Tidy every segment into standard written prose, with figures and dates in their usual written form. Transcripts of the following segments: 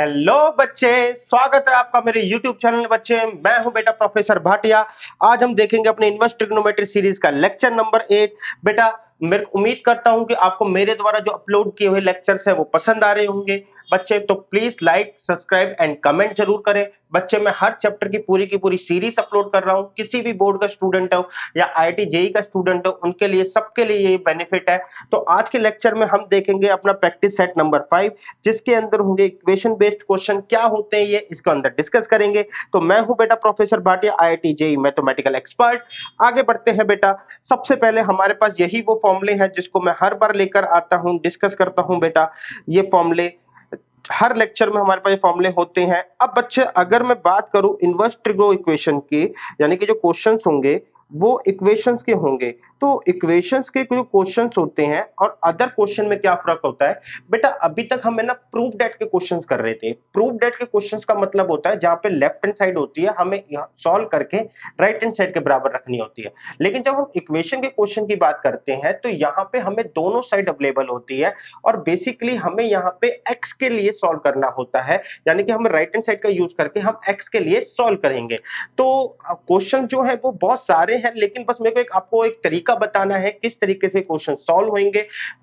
Hello बच्चे, स्वागत है आपका मेरे YouTube चैनल। बच्चे, मैं हूं बेटा प्रोफेसर भाटिया। आज हम देखेंगे अपने इनवर्स ट्रिग्नोमेट्री सीरीज का लेक्चर नंबर 8। बेटा, मैं उम्मीद करता हूं कि आपको मेरे द्वारा जो अपलोड किए हुए लेक्चर्स है वो पसंद आ रहे होंगे। बच्चे तो please like, subscribe and comment जरूर करें। बच्चे, मैं हर चैप्टर की पूरी सीरीज अपलोड कर रहा हूं। किसी भी बोर्ड का स्टूडेंट हो या IIT जेई का स्टूडेंट हो, उनके लिए, सबके लिए ये बेनिफिट है। तो आज के लेक्चर में हम देखेंगे अपना प्रैक्टिस सेट नंबर 5, जिसके अंदर होंगे इक्वेशन बेस्ड क्वेश्चन। क्या होते हैं ये इसके अंदर डिस्कस करेंगे। तो मैं हूं बेटा professor Bhatia, IIT JEE mathematical expert. आगे बढ़ते हैं बेटा। सबसे पहले हमारे पास यही वो फॉर्मूले हैं जिसको मैं हर बार लेकर आता हूं, डिस्कस करता हूं बेटा। ये फॉर्मूले हर लेक्चर में हमारे पास ये फॉर्मूले होते हैं। अब बच्चे, अगर मैं बात करूं इनवर्स ट्रिगो इक्वेशन की, यानी कि जो क्वेश्चंस होंगे वो इक्वेशंस के होंगे। तो इक्वेशंस के जो क्वेश्चंस होते हैं और अदर क्वेश्चन में क्या फर्क होता है बेटा। अभी तक हम है ना प्रूफ डेट के क्वेश्चंस कर रहे थे। प्रूफ डेट के क्वेश्चंस का मतलब होता है जहां पे लेफ्ट हैंड साइड होती है, हमें सॉल्व करके राइट हैंड साइड के बराबर रखनी होती है। लेकिन जब हम इक्वेशन के क्वेश्चन की बात करते हैं तो यहाँ पे हमें दोनों साइड अवेलेबल होती है और बेसिकली हमें यहाँ पे x के लिए सॉल्व करना होता है, यानी कि हम राइट हैंड साइड का यूज करके हम x के लिए सॉल्व करेंगे। तो क्वेश्चन जो है वो बहुत सारे हैं, लेकिन बस मेरे को आपको एक तरीका बताना है किस तरीके से क्वेश्चन सॉल्व होंगे।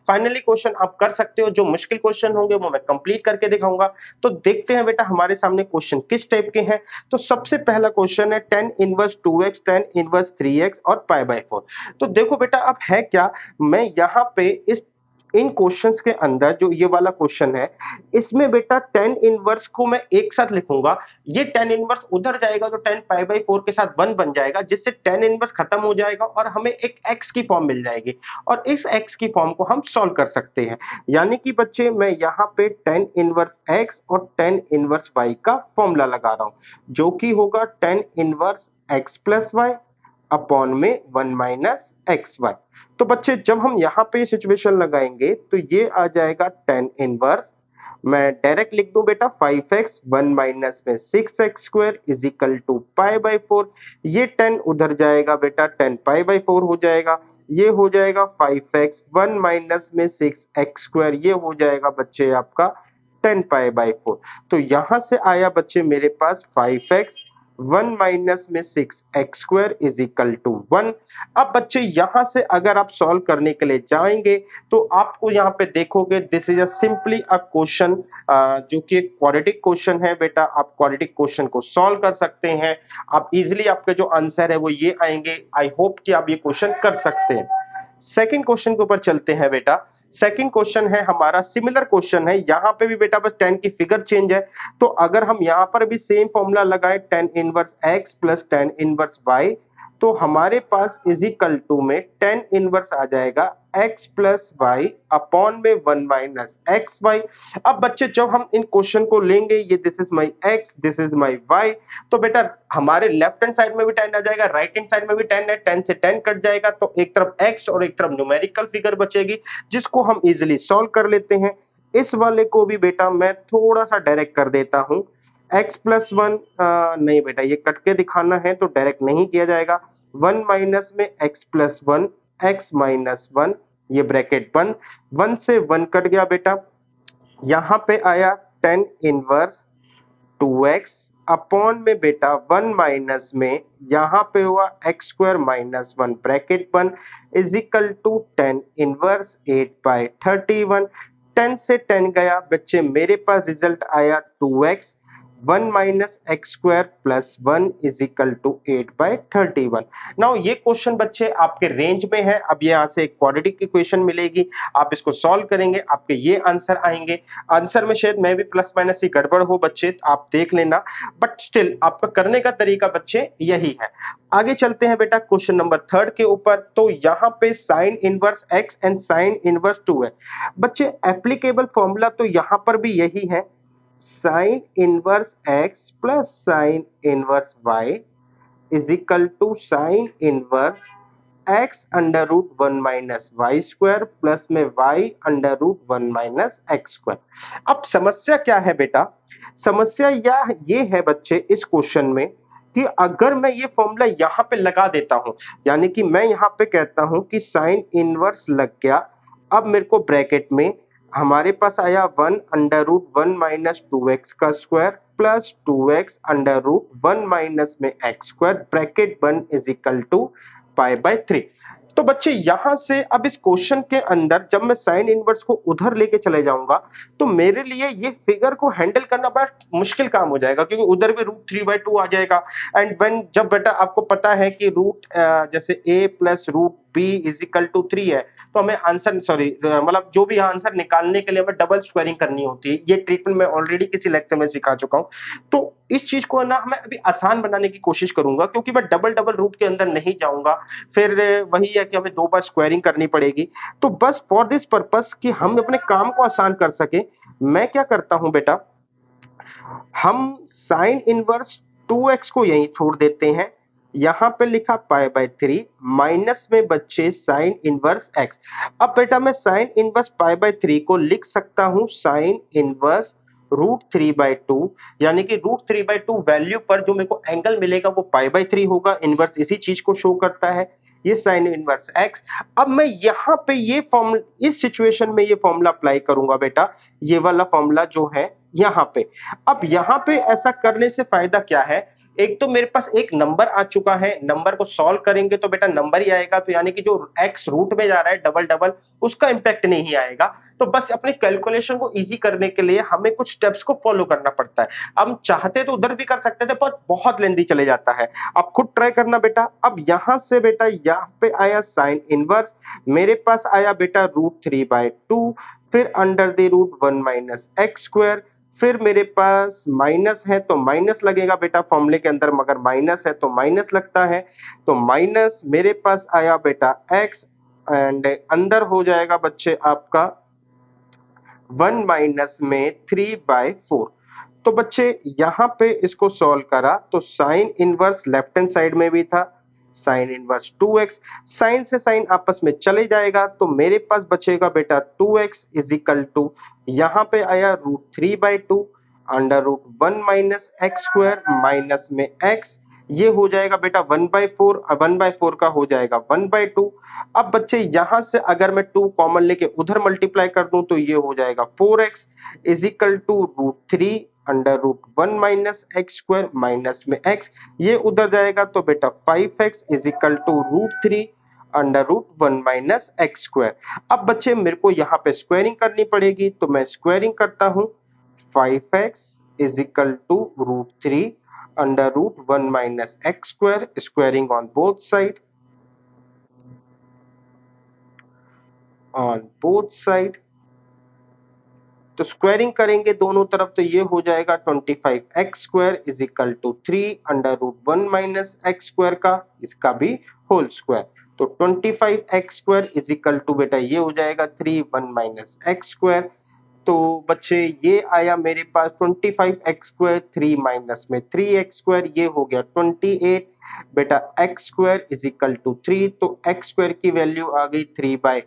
फाइनली क्वेश्चन आप कर सकते हो। जो मुश्किल क्वेश्चन होंगे वो मैं कंप्लीट करके दिखाऊंगा। तो देखते हैं बेटा हमारे सामने क्वेश्चन किस टाइप के हैं। तो सबसे पहला क्वेश्चन है tan inverse 2x, tan inverse 3x और π/4। तो देखो बेटा, अब है क्या, मैं यहाँ पे इन क्वेश्चंस के अंदर जो ये वाला क्वेश्चन है, इसमें बेटा tan इनवर्स को मैं एक साथ लिखूंगा। ये tan इनवर्स उधर जाएगा तो tan π/4 के साथ 1 बन जाएगा, जिससे tan इनवर्स खत्म हो जाएगा और हमें एक x की फॉर्म मिल जाएगी और इस x की फॉर्म को हम सॉल्व कर सकते हैं। यानी कि बच्चे, मैं यहाँ पे tan इनवर्स x और tan इनवर्स y का फॉर्मूला लगा रहा हूं, जो कि होगा tan inverse x plus y upon में 1 माइनस एक्स वाई। तो बच्चे, जब हम यहाँ पे सिचुएशन लगाएंगे तो ये आ जाएगा tan इनवर्स, मैं डायरेक्ट लिख दूं बेटा 5x 1 माइनस में 6x square is equal to π/4। ये 10 उधर जाएगा बेटा, 10 π/4 हो जाएगा। ये हो जाएगा 5x 1 माइनस में 6x स्क्वायर, ये हो जाएगा बच्चे आपका 10 π/4। तो यहां से आया बच्चे मेरे पास 5x 1 माइनस में 6x square is equal to 1। अब बच्चे, यहां से अगर आप सॉल्व करने के लिए जाएंगे तो आपको यहाँ पे देखोगे this is a simply a question, जो कि एक क्वाड्रेटिक क्वेश्चन है बेटा। आप क्वाड्रेटिक क्वेश्चन को सॉल्व कर सकते हैं। आप इजीली, आपके जो आंसर है वो ये आएंगे। आई होप कि आप ये क्वेश्चन कर सकते हैं। सेकंड क्वेश्चन के ऊपर चलते हैं बेटा। सेकंड क्वेश्चन है हमारा, सिमिलर क्वेश्चन है। यहाँ पे भी बेटा बस 10 की फिगर चेंज है। तो अगर हम यहाँ पर भी सेम फॉर्मूला लगाएं tan inverse x plus tan inverse y, तो हमारे पास इज इक्वल टू में tan इनवर्स आ जाएगा x प्लस y अपॉन में 1 माइनस एक्स वाई। अब बच्चे, जब हम इन क्वेश्चन को लेंगे, ये this is my x, this is my y, तो बेटा हमारे लेफ्ट हैंड साइड में भी 10 आ जाएगा, राइट हैंड साइड में भी 10 है। 10 से 10 कट जाएगा तो एक तरफ x और एक तरफ न्यूमेरिकल फिगर बचेगी, जिसको हम इजीली सॉल्व कर लेते हैं। इस वाले को भी बेटा मैं थोड़ा सा डायरेक्ट कर देता हूं। x प्लस 1, नहीं बेटा, ये कट के दिखाना है तो डायरेक्ट नहीं किया जाएगा। 1 माइनस में x प्लस 1, x माइनस 1, ये ब्रैकेट बंद। 1 से 1 कट गया बेटा। यहां पे आया tan इनवर्स 2x अपॉन में बेटा 1 माइनस में, यहां पे हुआ x square minus 1 bracket 1 is equal to tan inverse 8/31। 10 से 10 गया बच्चे, मेरे पास रिजल्ट आया 2x 1 minus x square plus 1 is equal to 8/31। Now ये क्वेश्चन बच्चे आपके रेंज में है। अब यहाँ से एक क्वाड्रेटिक इक्वेशन मिलेगी, आप इसको सॉल्व करेंगे, आपके ये आंसर आएंगे। आंसर में शायद मैं भी प्लस माइनस ही गड़बड़ हो बच्चे, आप देख लेना, बट स्टिल आपका करने का तरीका बच्चे यही है। आगे चलते हैं बेटा क्वेश्चन नंबर 3 के ऊपर। तो यहाँ पे sign inverse x and sine inverse 2 है। बच्चे, एप्लीकेबल फॉर्मूला तो यहाँ पर भी यही है, sine inverse x plus sine inverse y is equal to sine inverse x under root 1 minus y square plus में y under root 1 minus x square. अब समस्या क्या है बेटा, समस्या ये है बच्चे इस क्वेश्चन में कि अगर मैं ये फॉर्मूला यहाँ पे लगा देता हूं, यानी कि मैं यहाँ पे कहता हूं कि साइन इनवर्स लग गया। अब मेरे को ब्रैकेट में हमारे पास आया 1 √ 1 माइनस 2x का स्क्वायर प्लस 2x √1 माइनस में x square bracket 1 is equal to π/3। तो बच्चे यहां से अब इस क्वेश्चन के अंदर जब मैं साइन इनवर्स को उधर लेके चले जाऊंगा तो मेरे लिए ये फिगर को हैंडल करना बड़ा मुश्किल काम हो जाएगा, क्योंकि उधर भी √3/2 आ जाएगा। एंड व्हेन जब बेटा आपको पता है कि जैसे a plus √b is equal to 3 है, तो हमें आंसर मतलब जो भी आंसर निकालने के लिए हमें डबल स्क्वायरिंग करनी होती है। ये ट्रीटमेंट मैं ऑलरेडी किसी लेक्चर में सिखा चुका हूं। तो इस चीज को ना मैं अभी आसान बनाने की कोशिश करूंगा, क्योंकि मैं डबल डबल रूट के अंदर नहीं जाऊंगा। फिर वही है कि हमें 2 बार स्क्वायरिंग करनी पड़ेगी। तो बस फॉर दिस पर्पस कि हम अपने काम को आसान कर सके, मैं क्या करता हूं बेटा, हम साइन इनवर्स 2x को यहीं छोड़ देते हैं। यहां पे लिखा π/3 माइनस में बच्चे साइन इनवर्स x। अब बेटा मैं साइन इनवर्स π/3 को लिख सकता हूं साइन इनवर्स √3/2, यानी कि √3/2 वैल्यू पर जो मेरे को एंगल मिलेगा वो π/3 होगा। इनवर्स इसी चीज को शो करता है, ये साइन इनवर्स x। अब मैं यहाँ पे ये फॉर्मूला, इस सिचुएशन में ये फॉर्मूला अप्लाई करूंगा बेटा, ये वाला फॉर्मूला जो है यहाँ पे। अब यहाँ पे ऐसा करने से फायदा क्या है, एक तो मेरे पास एक नंबर आ चुका है, नंबर को सॉल्व करेंगे तो बेटा नंबर ही आएगा, तो यानी कि जो x रूट में जा रहा है डबल डबल, उसका इंपैक्ट नहीं आएगा। तो बस अपने कैलकुलेशन को इजी करने के लिए हमें कुछ स्टेप्स को फॉलो करना पड़ता है। हम चाहते तो उधर भी कर सकते थे पर बहुत लेंदी चले जाता है। आप खुद ट्राई करना बेटा। अब यहां से बेटा यहाँ पे आया साइन इनवर्स, मेरे पास आया बेटा √3/2, फिर under the √1 minus x square, फिर मेरे पास माइनस है तो माइनस लगेगा बेटा फॉर्मूले के अंदर, मगर माइनस है तो माइनस लगता है। तो माइनस मेरे पास आया बेटा x, एंड अंदर हो जाएगा बच्चे आपका 1 माइनस में 3/4। तो बच्चे यहां पे इसको सॉल्व करा तो sine inverse left hand side में भी था, साइन इनवर्स 2x, साइन से साइन आपस में चले जाएगा तो मेरे पास बचेगा बेटा 2x इज इक्वल टू, यहां पे आया √3/2 under √1 minus x square minus में x, ये हो जाएगा बेटा 1/4, 1/4 का हो जाएगा 1/2। अब बच्चे यहां से अगर मैं 2 कॉमन लेके उधर मल्टीप्लाई कर दूं तो ये हो जाएगा 4x is equal to √3 under √1 minus x square minus में x, ये उधर जाएगा तो बेटा 5x is equal to √3 under √1 minus x square. अब बच्चे मेरे को यहाँ पे स्क्वायरिंग करनी पड़ेगी, तो मैं स्क्वायरिंग करता हूँ। 5x is equal to √3 under √1 minus x square, squaring on both side, तो स्क्वायरिंग करेंगे दोनों तरफ तो ये हो जाएगा 25x square is equal to 3 under √1 minus x square का, इसका भी होल स्क्वायर। तो 25x square is equal to बेटा ये हो जाएगा 3 1 माइनस x स्क्वायर। तो बच्चे ये आया मेरे पास 25x स्क्वायर 3 माइनस में 3x स्क्वायर, ये हो गया 28 बेटा x square is equal to 3, तो x स्क्वायर की वैल्यू आ गई 3/28।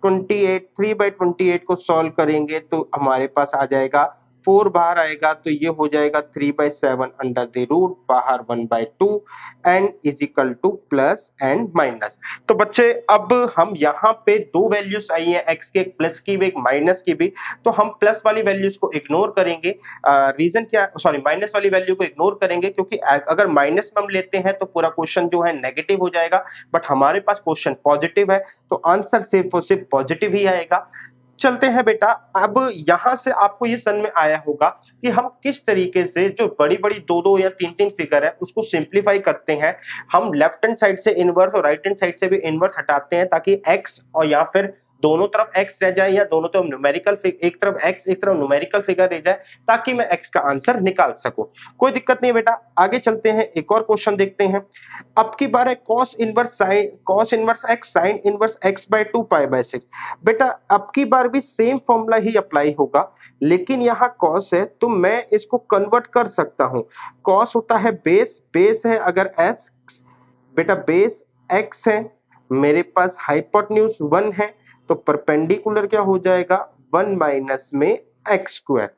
3/28 को सॉल्व करेंगे तो हमारे पास आ जाएगा 4 बाहर आएगा, तो ये हो जाएगा 3/7 अंडर द रूट, बाहर 1/2 and is equal two plus and minus. तो बच्चे अब हम यहाँ पे दो वैल्यूज आई हैं, x के, एक प्लस की भी एक माइनस की भी, तो हम प्लस वाली वैल्यूज को इग्नोर करेंगे। रीजन क्या, सॉरी माइनस वाली वैल्यू को इग्नोर करेंगे, क्योंकि अगर माइनस में हम लेते हैं तो पूरा क्वेश्चन जो है नेगेटिव हो जाएगा, बट हमारे पास क्वेश्चन पॉजिटिव है तो आंसर सिर्फ और सिर्फ पॉजिटिव ही आएगा। चलते हैं बेटा। अब यहां से आपको ये समझ में आया होगा कि हम किस तरीके से जो बड़ी-बड़ी 2-2 या 3-3 फिगर है उसको सिंपलीफाई करते हैं। हम लेफ्ट हैंड साइड से इनवर्स और राइट हैंड साइड से भी इनवर्स हटाते हैं, ताकि x और या फिर दोनों तरफ x रह जाए, या दोनों तरफ न्यूमेरिकल एक तरफ x एक तरफ न्यूमेरिकल फिगर रह जाए, ताकि मैं x का आंसर निकाल सकूं। कोई दिक्कत नहीं बेटा, आगे चलते हैं, एक और क्वेश्चन देखते हैं। अब की बार है cos inverse x sin inverse x/2 π/6। बेटा अब की बार भी सेम फॉर्मूला ही अप्लाई होगा, लेकिन यहाँ cos है तो मैं इसको कन्वर्ट कर सकता हूं। cos होता है बेस है अगर x, बेटा बेस x है, मेरे पास हाइपोटेन्यूज 1 है, तो परपेंडिकुलर क्या हो जाएगा 1 माइनस में x स्क्वायर।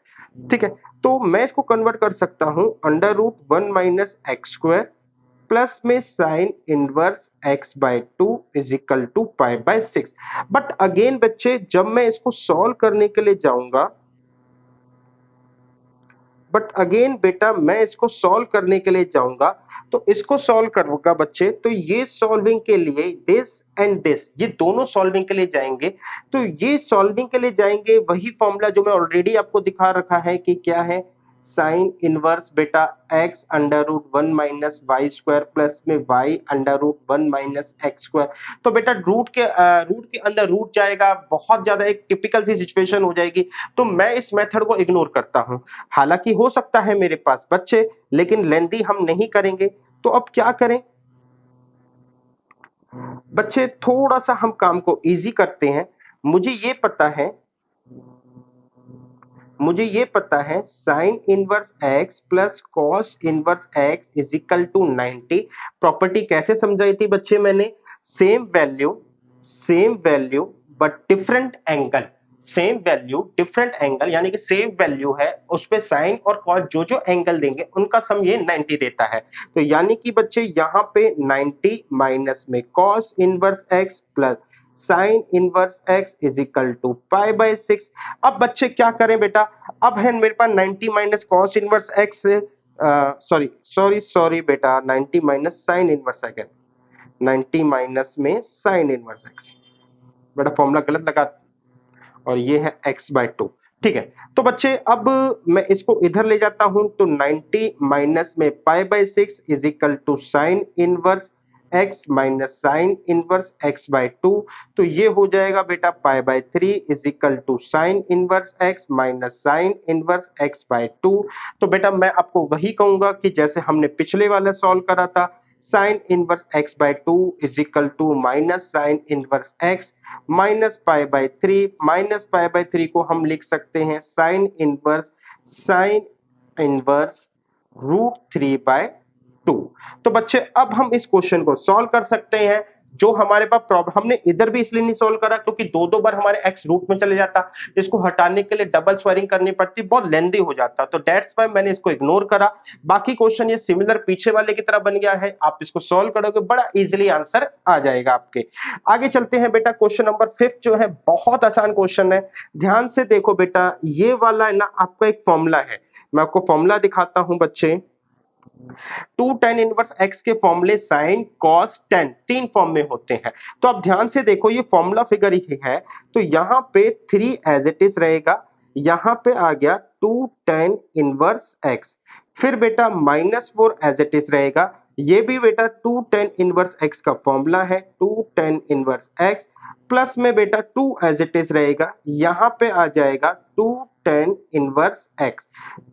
ठीक है, तो मैं इसको कन्वर्ट कर सकता हूं under root 1 minus x square plus में sine inverse x by 2 is equal to pi by 6। But again बच्चे जब मैं इसको सॉल्व करने के लिए जाऊंगा, बट अगेन बेटा मैं इसको सॉल्व करने के लिए जाऊंगा, तो इसको सॉल्व करूंगा बच्चे, तो ये सॉल्विंग के लिए दिस एंड दिस, ये दोनों सॉल्विंग के लिए जाएंगे। तो ये सॉल्विंग के लिए जाएंगे, वही फॉर्मूला जो मैं ऑलरेडी आपको दिखा रखा है कि क्या है, साइन इनवर्स बेटा x under root 1 minus y square plus में y under root 1 minus x square. तो बेटा रूट के अंदर रूट जाएगा, बहुत ज्यादा एक टिपिकल सी सिचुएशन हो जाएगी, तो मैं इस मेथड को इग्नोर करता हूं। हालांकि हो सकता है मेरे पास बच्चे, लेकिन लेंदी हम नहीं करेंगे। तो अब क्या करें बच्चे, थोड़ा सा हम काम को इजी करते हैं। मुझे ये पता है sine inverse x plus cos inverse x is equal to 90। Property कैसे समझाई थी बच्चे मैंने, same value but different angle, same value different angle, यानी कि सेम वैल्यू है, उस पे साइन और कॉस जो जो एंगल देंगे उनका सम ये 90 देता है। तो यानी कि बच्चे यहाँ पे 90 माइनस में cos inverse x plus sine inverse x is equal to pi by 6। अब बच्चे क्या करें बेटा, अब है मेरे पास 90 minus cos inverse x, sorry बेटा 90 minus sine inverse x, 90 minus में साइन इनवर्स x, बेटा फॉर्मूला गलत लगा, और ये है x बाय 2। ठीक है, तो बच्चे अब मैं इसको इधर ले जाता हूं, तो 90 माइनस में pi by 6 is equal to sine inverse x minus sine inverse x by 2। तो ये हो जाएगा बेटा pi by 3 is equal to sine inverse x minus sine inverse x by 2। तो बेटा मैं आपको वही कहूंगा कि जैसे हमने पिछले वाला सॉल्व करा था, sine inverse x by 2 is equal to minus sine inverse x minus pi by 3, minus pi by 3 को हम लिख सकते हैं साइन इनवर्स रूट 3 बाय 2। तो बच्चे अब हम इस क्वेश्चन को सॉल्व कर सकते हैं। जो हमारे पास प्रॉब्लम, हमने इधर भी इसलिए नहीं सॉल्व करा क्योंकि दो दो बार हमारे x रूट में चले जाता, इसको हटाने के लिए डबल स्क्वायरिंग करनी पड़ती, बहुत लेंदी हो जाता, तो दैट्स व्हाई मैंने इसको इग्नोर करा। बाकी क्वेश्चन ये सिमिलर पीछे वाले की तरह बन गया है, आप इसको सॉल्व करोगे बड़ा इजीली आंसर आ जाएगा आपके। आगे चलते हैं बेटा, क्वेश्चन नंबर 5 जो है बहुत आसान क्वेश्चन है। ध्यान से देखो बेटा, ये वाला है ना आपका एक फॉर्मूला है, मैं आपको फॉर्मूला दिखाता हूं बच्चे। 2 tan इनवर्स x के फॉर्मूले साइन कॉस tan तीन फॉर्म में होते हैं। तो अब ध्यान से देखो, ये फॉर्मूला फिगर ही है, तो यहाँ पे 3 एज इट इज रहेगा, यहाँ पे आ गया 2 tan इनवर्स x, फिर बेटा -4 एज इट इज रहेगा, ये भी बेटा 2 tan इनवर्स x का फॉर्मूला है, 2 tan इनवर्स x प्लस में बेटा 2 एज इट इज रहेगा, यहाँ पे आ जाएगा 2 tan inverse x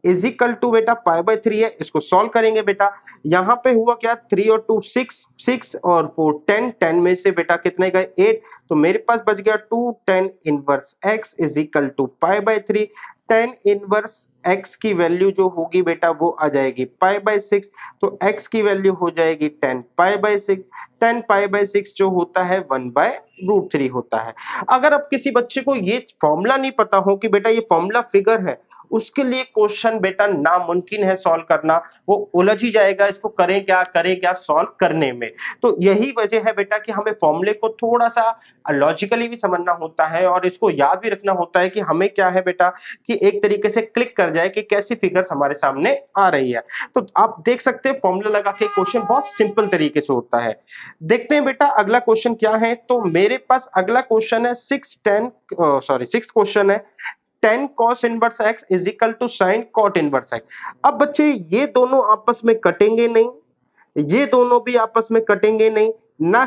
is equal to बेटा पाई बाय 3 है, इसको सॉल्व करेंगे बेटा। यहाँ पे हुआ क्या, 3 और 2 6, 6 और 4 10, 10 में से बेटा कितने गए 8, तो मेरे पास बच गया 2 tan inverse x is equal to pi by 3। tan inverse x की वैल्यू जो होगी बेटा वो आ जाएगी पाई बाय 6, तो x की वैल्यू हो जाएगी 10 पाई बाय 6, 10 पाई बाय 6 जो होता है 1 बाय रूट 3 होता है। अगर अब किसी बच्चे को ये फॉर्मूला नहीं पता हो कि बेटा ये फॉर्मूला फिगर है, उसके लिए क्वेश्चन बेटा नामुमकिन है सॉल्व करना, वो उलझ ही जाएगा, इसको करें क्या सॉल्व करने में। तो यही वजह है बेटा कि हमें फॉर्मूले को थोड़ा सा लॉजिकली भी समझना होता है, और इसको याद भी रखना होता है कि हमें क्या है बेटा कि एक तरीके से क्लिक कर जाए कि कैसी फिगर्स हमारे सामने आ रही है। तो आप देख सकते हैं फॉर्मूला लगा के क्वेश्चन बहुत सिंपल तरीके से होता है। देखते हैं बेटा अगला क्वेश्चन क्या है, तो मेरे पास अगला क्वेश्चन है सिक्स क्वेश्चन है, tan cos inverse x is equal to sin cot inverse x। अब बच्चे ये दोनों आपस में कटेंगे नहीं, ये दोनों भी आपस में कटेंगे नहीं ना,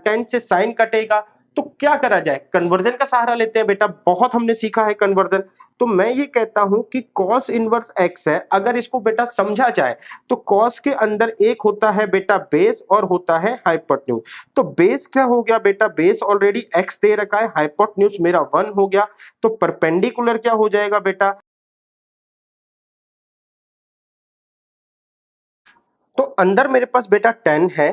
tan से sin कटेगा, तो क्या करा जाए, कन्वर्जन का सहारा लेते हैं बेटा, बहुत हमने सीखा है कन्वर्जन। तो मैं ये कहता हूं कि cos इनवर्स x है, अगर इसको बेटा समझा जाए तो cos के अंदर एक होता है बेटा बेस और होता है हाइपोटेन्यूज। तो बेस क्या हो गया बेटा, बेस ऑलरेडी x दे रखा है, हाइपोटेन्यूज मेरा 1 हो गया, तो परपेंडिकुलर क्या हो जाएगा बेटा, तो अंदर मेरे पास बेटा 10 है,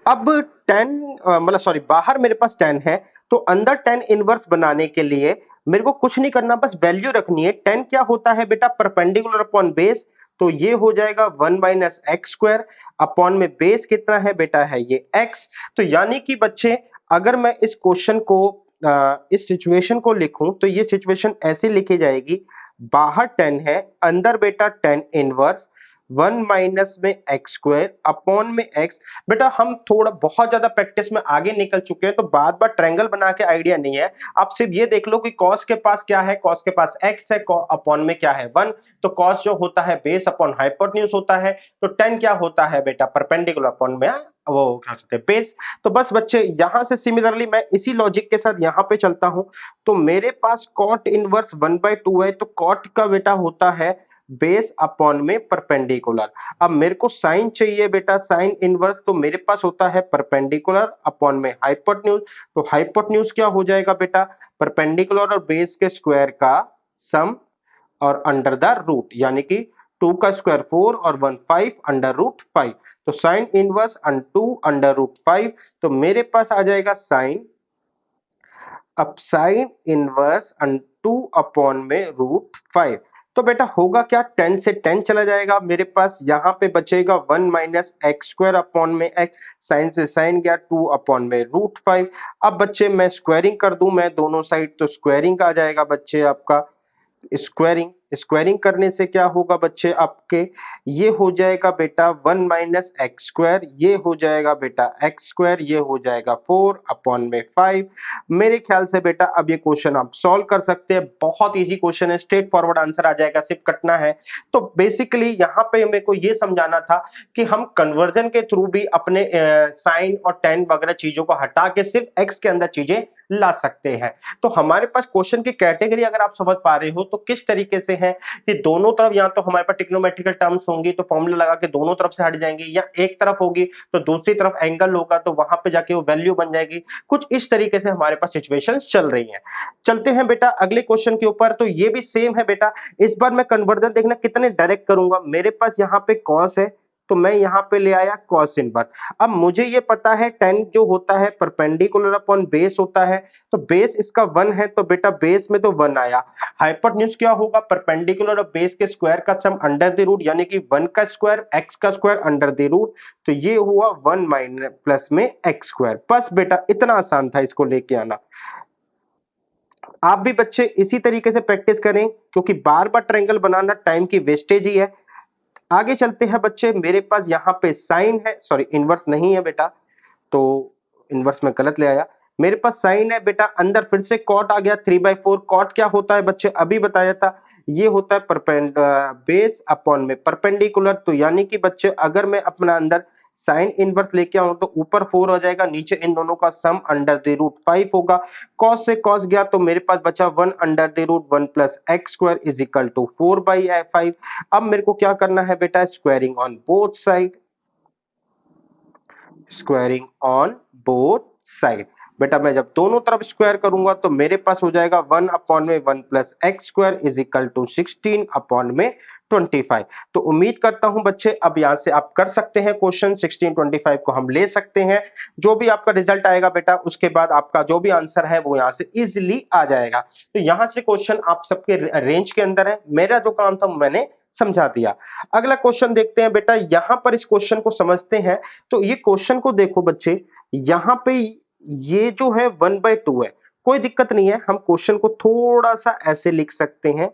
अब 10 मतलब सॉरी बाहर मेरे पास 10 है, तो अंदर 10 इनवर्स बनाने के लिए मेरे को कुछ नहीं करना, बस वैल्यू रखनी है। 10 क्या होता है बेटा, परपेंडिकुलर अपॉन बेस, तो ये हो जाएगा 1 माइनस एक्स स्क्वायर। अपॉन में बेस कितना है बेटा, है ये x। तो यानी कि बच्चे अगर मैं इस क्वेश्चन को इस सिचुएशन को लिखूं तो ये सिचुएशन ऐसे लिखी जाएगी, बाहर 10 है, अंदर बेटा 10 इनवर्स 1 माइनस में एक्स स्क्वायर अपॉन में एक्स। बेटा हम थोड़ा बहुत ज्यादा प्रैक्टिस में आगे निकल चुके हैं तो बार बार ट्रायंगल बना के आइडिया नहीं है। आप सिर्फ ये देख लो कि कॉस के पास क्या है, कॉस के पास एक्स है, अपॉन में क्या है 1। तो कॉस जो होता है बेस अपॉन हाइपोटेन्यूज होता है, तो 10 क्या होता है बेटा, परपेंडिकुलर अपॉन में वो क्या होता है बेस। तो बस बच्चे यहां से सिमिलरली मैं इसी लॉजिक के साथ यहां पे चलता हूं। तो मेरे पास कॉट इनवर्स 1/2 है, तो कॉट का बेटा होता है बेस अपॉन में परपेंडिकुलर। अब मेरे को साइन चाहिए बेटा, साइन इनवर्स, तो मेरे पास होता है परपेंडिकुलर अपॉन में हाइपोटेन्यूज। तो हाइपोटेन्यूज क्या हो जाएगा बेटा, परपेंडिकुलर और बेस के स्क्वायर का सम और अंडर द रूट, यानी कि 2 का स्क्वायर 4 और 1 5 अंडर रूट 5। तो साइन इनवर्स 2 अंडर रूट 5, तो मेरे पास आ जाएगा साइन, अब साइन इनवर्स 2 अपॉन में रूट 5। तो बेटा होगा क्या, 10 से 10 चला जाएगा, मेरे पास यहाँ पे बचेगा 1 माइनस एक्स स्क्वायर अपॉन में एक्स, साइन से साइन गया 2 अपॉन में रूट 5। अब बच्चे मैं स्क्वायरिंग कर दूं मैं दोनों साइड, तो स्क्वायरिंग आ जाएगा बच्चे आपका, स्क्वायरिंग स्क्वायरिंग करने से क्या होगा बच्चे आपके, ये हो जाएगा बेटा 1 माइनस एक्स स्क्वायर, ये हो जाएगा बेटा एक्स स्क्वायर, ये हो जाएगा 4 अपॉन में 5। मेरे ख्याल से बेटा अब ये क्वेश्चन आप सॉल्व कर सकते हैं, बहुत इजी क्वेश्चन है, स्ट्रेट फॉरवर्ड आंसर आ जाएगा, सिर्फ कटना है। तो बेसिकली यहाँ पे मेरे को ये समझाना था कि हम कन्वर्जन के थ्रू भी अपने साइन और टेन वगैरह चीजों को हटा के सिर्फ एक्स के अंदर चीजें ला सकते हैं। तो हमारे पास क्वेश्चन की कैटेगरी अगर आप समझ पा रहे हो तो किस तरीके से है कि दोनों तरफ, या तो हमारे पास ट्रिग्नोमेट्रिकल टर्म्स होंगी तो फॉर्मूला लगा के दोनों तरफ से हट जाएंगे, या एक तरफ होगी तो दूसरी तरफ एंगल होगा तो वहां पे जाके वो वैल्यू बन जाएगी। कुछ इस तरीके से हमारे पास सिचुएशंस चल रही हैं। चलते हैं बेटा अगले क्वेश्चन के ऊपर। तो ये भी सेम है बेटा, इस बार मैं कन्वर्जन देखना कितने डायरेक्ट करूंगा। मेरे पास यहाँ पे कॉस है तो मैं यहाँ पे ले आया कॉस इनवर्स। अब मुझे ये पता है टेन जो होता है परपेंडिकुलर अपॉन बेस होता है, तो बेस इसका 1 है तो बेटा बेस में तो 1 आया। हाइपोटेन्यूज क्या होगा, परपेंडिकुलर और बेस के स्क्वायर का सम अंडर द रूट, यानी कि 1 का स्क्वायर एक्स का स्क्वायर अंडर द रूट, तो ये हुआ 1 माइनस प्लस में एक्स स्क्वायर। बस बेटा इतना आसान था इसको लेके आना। आप भी बच्चे इसी तरीके से प्रैक्टिस करें क्योंकि बार बार ट्रायंगल बनाना टाइम की वेस्टेज ही है। आगे चलते हैं बच्चे, मेरे पास यहाँ पे साइन है, सॉरी इनवर्स नहीं है बेटा, तो इनवर्स में गलत ले आया। मेरे पास साइन है बेटा, अंदर फिर से कॉट आ गया 3/4। कॉट क्या होता है बच्चे, अभी बताया था, ये होता है बेस अपॉन में परपेंडिकुलर। तो यानी कि बच्चे अगर मैं अपना अंदर साइन इनवर्स लेके आऊं तो ऊपर 4 हो जाएगा, नीचे इन दोनों का सम अंडर द रूट 5 होगा। कॉस से कॉस गया तो मेरे पास बचा 1 under the root 1 plus x square is equal to 4/5। अब मेरे को क्या करना है बेटा, squaring on both side, squaring on both side. बेटा मैं जब दोनों तरफ स्क्वायर करूंगा तो मेरे पास हो जाएगा 1 अपॉन में 1 plus x square is equal to 16 upon में 25। तो उम्मीद करता हूं बच्चे अब यहां से आप कर सकते हैं क्वेश्चन, 16 25 को हम ले सकते हैं। जो भी आपका रिजल्ट आएगा बेटा उसके बाद आपका जो भी आंसर है वो यहां से इजीली आ जाएगा। तो यहां से क्वेश्चन आप सबके रेंज के अंदर है, मेरा जो काम था मैंने समझा दिया। अगला क्वेश्चन देखते हैं बेटा, यहां पर इस क्वेश्चन को समझते हैं। तो ये क्वेश्चन को देखो बच्चे, यहां पे ये जो है 1/2 है, कोई दिक्कत नहीं है, हम क्वेश्चन को थोड़ा सा ऐसे लिख सकते हैं,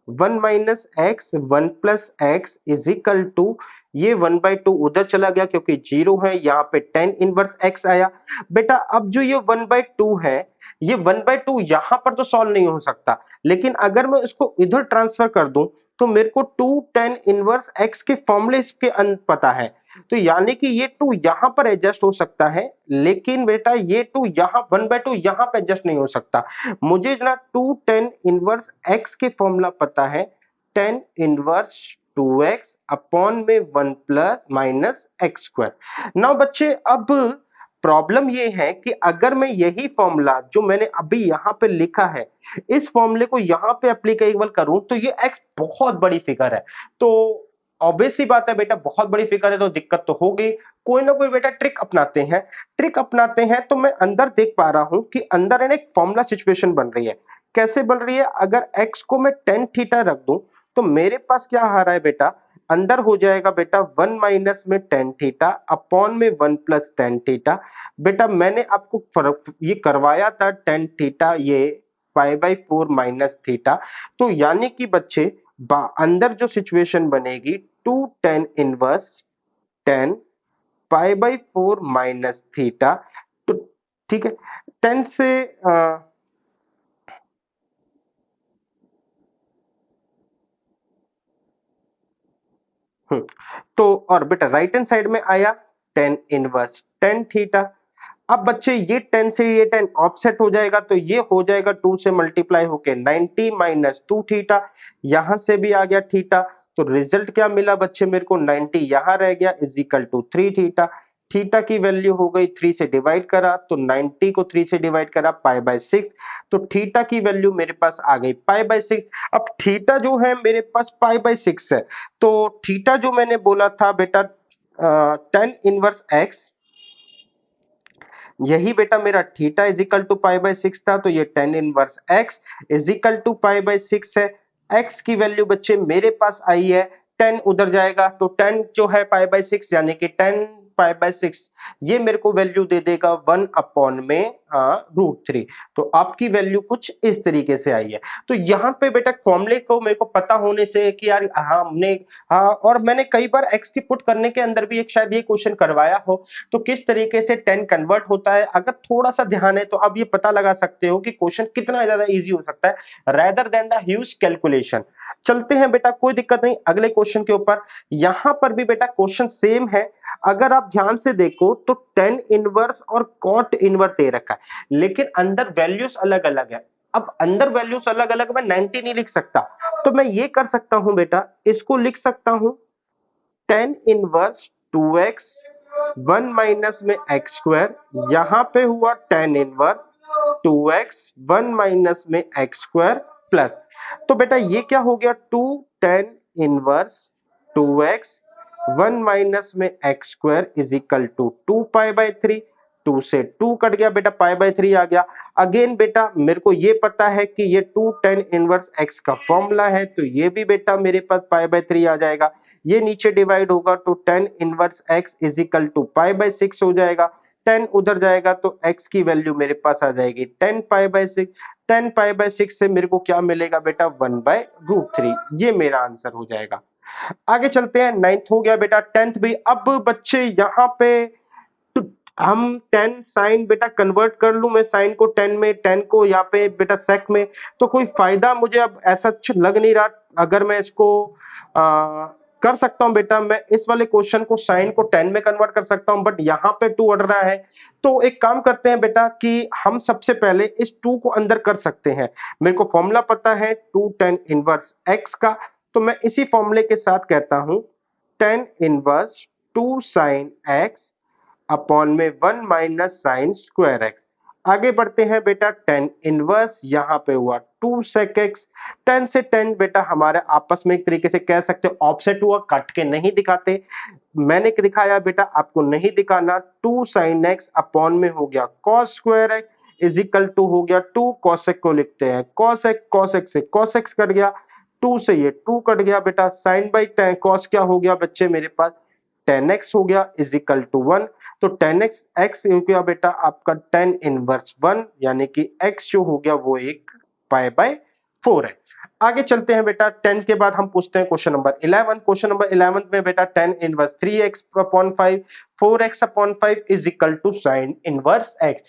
1 minus x 1 plus x is equal to, ये 1/2 उधर चला गया क्योंकि 0 है, यहाँ पे 10 इनवर्स एक्स आया। बेटा अब जो ये 1/2 है, ये 1/2 यहां पर तो सॉल्व नहीं हो सकता, लेकिन अगर मैं इसको इधर ट्रांसफर कर दूं तो मेरे को 2 10 इनवर्स एक्स के फॉर्मूले इसके पता है। तो यानी कि ये 2 यहां पर एडजस्ट हो सकता है, लेकिन बेटा ये 2 यहां 1/2 यहां पे एडजस्ट नहीं हो सकता। मुझे ना 2 10 इनवर्स एक्स के फॉर्मूला पता है, 10 इनवर्स 2x अपॉन में 1 plus minus x square. Now बच्चे अब प्रॉब्लम ये है कि अगर मैं यही फॉर्मूला जो मैंने अभी यहां पे लिखा है, इस फॉर्मूले को यहां पे एप्लीकेबल करूं तो ये x बहुत बड़ी फिगर है। तो ऑब्वियस सी बात है बेटा, बहुत बड़ी फिगर है तो दिक्कत तो होगी। कोई ना कोई बेटा ट्रिक अपनाते हैं, ट्रिक अपनाते हैं। तो मैं अंदर देख पा रहा हूं कि अंदर है ना एक फॉर्मूला सिचुएशन बन रही है। कैसे बन रही है, अगर x को मैं tan थीटा रख दूं तो मेरे पास क्या आ रहा है बेटा, अंदर हो जाएगा बेटा 1 माइनस में टेन थीटा अपॉन में 1 प्लस टेन थीटा। बेटा मैंने आपको फर्क ये करवाया था टेन थीटा ये पाई बाई 4 माइनस थीटा। तो यानी कि बच्चे अंदर जो सिचुएशन बनेगी 2 tan inverse 10 pi by 4 minus theta. तो ठीक है, 10 से हम्म, तो और बेटा राइट हैंड साइड में आया टेन इनवर्स टेन थीटा। अब बच्चे ये 10 से ये 10 ऑफसेट हो जाएगा तो ये हो जाएगा 2 से मल्टीप्लाई होके 90 माइनस 2 थीटा। यहां से भी आ गया थीटा। तो रिजल्ट क्या मिला बच्चे मेरे को 90 यहां रह गया is equal to 3 theta. Theta की वैल्यू हो गई 3 से डिवाइड करा तो 90 को 3 से डिवाइड करा पाई बाय 6। तो थीटा की वैल्यू मेरे पास आ गई पाई बाय 6। अब थीटा जो है मेरे पास पाई बाय 6 है। तो थीटा जो मैंने बोला था बेटा टेन इनवर्स एक्स, यही बेटा मेरा theta is equal to pi by 6 था। तो ये tan inverse x is equal to pi by 6 है। एक्स की वैल्यू बच्चे मेरे पास आई है 10 उधर जाएगा तो 10 जो है पाई बाय 6 यानी कि 10 पाई बाय 6 ये मेरे को वैल्यू दे देगा 1 अपॉन में रूट 3। तो आपकी वैल्यू कुछ इस तरीके से आई है। तो यहाँ पे बेटा फॉर्मूले को मेरे को पता होने से कि यार हाँ हमने और मैंने कई बार एक्स की पुट करने के अंदर भी एक शायद ये क्वेश्चन करवाया हो। तो किस तरीके से 10 कन्वर्ट होता है अगर थोड़ा सा ध्यान है तो आप ये पता लगा सकते हो कि क्वेश्चन कितना ज्यादा इजी हो सकता है rather than the huge calculation. चलते हैं बेटा कोई दिक्कत नहीं अगले क्वेश्चन के ऊपर। यहां पर भी बेटा क्वेश्चन सेम है। अगर आप ध्यान से देखो तो टेन इनवर्स और कॉट इनवर्स दे रखा है लेकिन अंदर वैल्यूज अलग अलग है। अब अंदर वैल्यूज अलग अलग मैं 90 नहीं लिख सकता। तो मैं ये कर सकता हूं बेटा इसको लिख सकता हूं टेन इनवर्स 2x 1 माइनस में एक्स स्क्वायर। यहां पे हुआ टेन इनवर्स 2x 1 माइनस में एक्स स्क्वायर प्लस। तो बेटा ये क्या हो गया 2 टेन इनवर्स 2x 1 माइनस में x square is equal to 2 pi by 3। 2 से 2 कट गया बेटा पाई बाय 3 आ गया। अगेन बेटा मेरे को ये पता है कि ये 2 टेन इनवर्स x का फॉर्मूला है तो ये भी बेटा मेरे पास पाई बाय 3 आ जाएगा। ये नीचे डिवाइड होगा तो tan inverse x is equal to pi by 6 हो जाएगा। 10 उधर जाएगा तो x की वैल्यू मेरे पास आ जाएगी 10 पाई बाय 6। 10 पाई बाय 6 से मेरे को क्या मिलेगा बेटा 1 बाय रूट 3। ये मेरा आंसर हो जाएगा। आगे चलते हैं नाइन्थ हो गया बेटा टेंथ भी। अब बच्चे यहाँ पे तो हम 10 साइन बेटा कन्वर्ट कर लूं मैं साइन को 10 में 10 को यहाँ पे बेटा सेक में। तो कोई फायदा मुझे अब ऐसा लग नहीं रहा। अगर मैं इसको कर सकता हूं बेटा मैं इस वाले क्वेश्चन को साइन को 10 में कन्वर्ट कर सकता हूं बट यहाँ पे 2 अड़ रहा है। तो एक काम करते हैं बेटा कि हम सबसे पहले इस 2 को अंदर कर सकते हैं। मेरे को फॉर्मूला पता है 2 10 इनवर्स x का। तो मैं इसी फॉर्मूले के साथ कहता हूं 10 इनवर्स 2 साइन x अपॉन में 1 माइनस साइन स्क्वायर एक्स। आगे बढ़ते हैं बेटा 10 इनवर्स यहां पे हुआ 2 सेक एक्स। 10 से 10 बेटा हमारे आपस में एक तरीके से कह सकते हो ऑफसेट हुआ कट के नहीं दिखाते। मैंने दिखाया बेटा आपको नहीं दिखाना 2 साइन एक्स अपॉन में हो गया cos square x is equal to हो गया 2 कॉसेक को लिखते हैं कॉसेक से कॉसेक्स कट गया 2 से ये 2 कट गया बेटा साइन बाई टेन कॉस क्या हो गया बच्चे मेरे पास 10x हो गया इज इक्वल टू 1। तो 10x x हो गया बेटा आपका 10 इनवर्स 1 यानी कि x जो हो गया वो एक पाई बाय 4 है। आगे चलते हैं बेटा 10 के बाद हम पूछते हैं क्वेश्चन नंबर 11। क्वेश्चन नंबर 11 में बेटा 10 inverse 3x upon 5 4x upon 5 is equal to sine inverse x।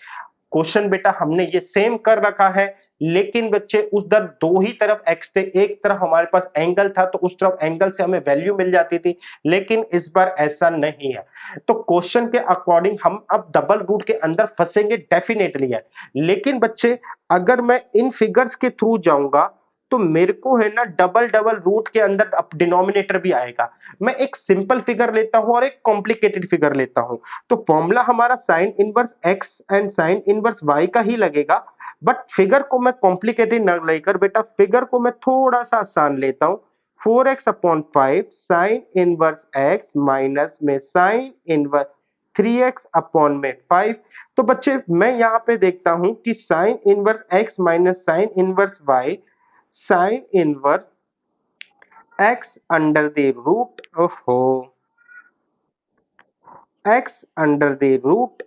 Question बेटा हमने ये सेम कर रखा है लेकिन बच्चे उधर दो ही तरफ x थे एक तरफ हमारे पास एंगल था तो उस तरफ एंगल से हमें वैल्यू मिल जाती थी लेकिन इस बार ऐसा नहीं है। तो क्वेश्चन के अकॉर्डिंग हम अब डबल रूट के अंदर फंसेंगे डेफिनेटली है। लेकिन बच्चे अगर मैं इन फिगर्स के थ्रू जाऊंगा तो मेरे को है ना डबल डबल रूट के अंदर अब डिनोमिनेटर भी आएगा। मैं एक सिंपल फिगर लेता हूं और एक कॉम्प्लिकेटेड फिगर लेता हूं। तो फॉर्मूला हमारा sine inverse x and sine inverse y का ही लगेगा बट फिगर को मैं कॉम्प्लिकेटेड न लेकर बेटा फिगर को मैं थोड़ा सा आसान लेता हूं 4x upon 5 sign inverse x minus में साइन इनवर्स 3x अपॉन में 5। तो बच्चे मैं यहां पे देखता हूं कि sine inverse x minus sine inverse y sine inverse x under the root x under the root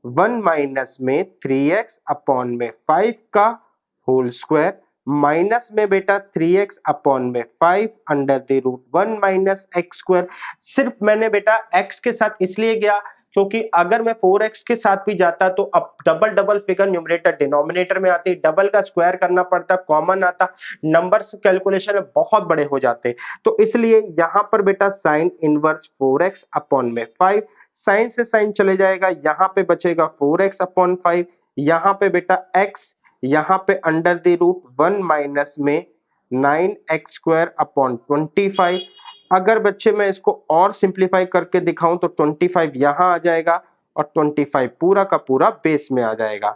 1 minus में 3x अपॉन में 5 का होल स्क्वायर माइनस में बेटा 3x अपॉन में 5 under the root 1 minus x square. सिर्फ मैंने बेटा x के साथ इसलिए गया क्योंकि अगर मैं 4x के साथ भी जाता तो अब double double figure numerator denominator में आती, डबल का स्क्वायर करना पड़ता, कॉमन आता, नंबर्स कैलकुलेशन में बहुत बड़े हो जाते। तो इसलिए यहां पर बेटा साइन इनवर्स 4x अपॉन में 5, साइन से साइन चले जाएगा, यहां पे बचेगा 4x अपॉन 5, यहां पे बेटा x, यहां पे अंडर द रूट 1 माइनस में 9x स्क्वायर अपॉन 25। अगर बच्चे मैं इसको और सिंप्लीफाई करके दिखाऊं तो 25 यहां आ जाएगा और 25 पूरा का पूरा बेस में आ जाएगा।